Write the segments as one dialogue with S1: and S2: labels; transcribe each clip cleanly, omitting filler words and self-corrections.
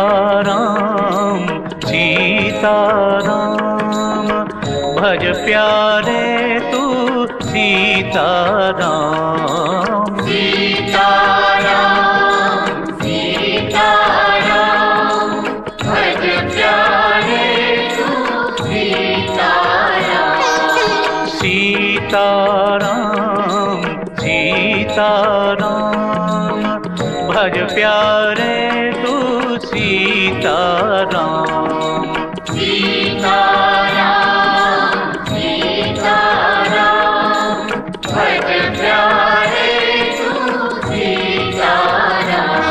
S1: सीताराम सीताराम भज प्यारे तू सीताराम।
S2: सीताराम सीताराम भज प्यारे तू सीताराम।
S1: सीताराम सीताराम भज प्यारे तू सीताराम।
S2: सीताराम सीताराम भज प्यारे तू सीताराम।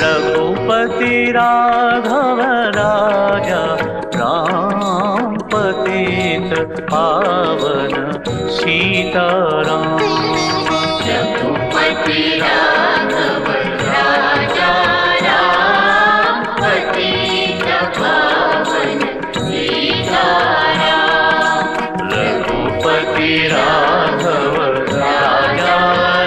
S1: रघुपति राघव राजा राम पतित पावन सीताराम।
S2: रघुपति राघव राजा राम पतित पावन सीताराम।
S1: रघुपति राघव राजा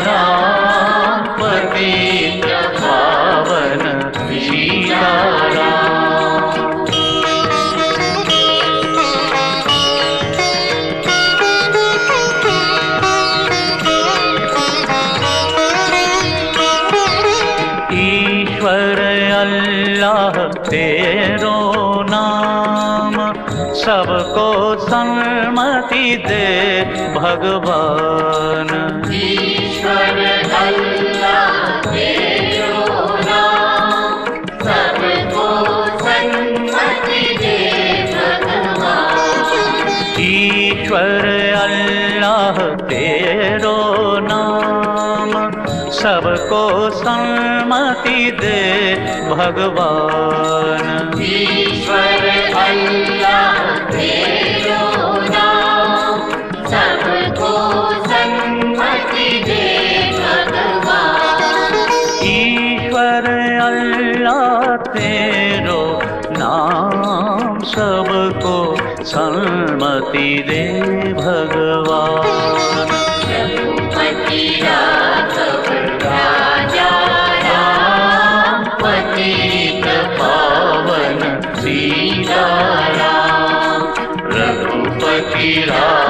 S1: राम पतित पावन सीताराम। ईश्वर अल्लाह तेरो नाम सबको सन्मति दे भगवान।
S2: ईश्वर अल्लाह तेरो नाम सबको सन्मति दे भगवान।
S1: ईश्वर अल्लाह तेरो नाम सबको सन्मति दे भगवान।
S2: ईश्वर अल्लाह तेरो नाम सबको सन्मति दे भगवान।
S1: ईश्वर अल्लाह तेरो नाम सबको सन्मति दे भगवान।
S2: रघुपति राघव राजा राम पतित
S1: पावन सीताराम। रघुपति राघव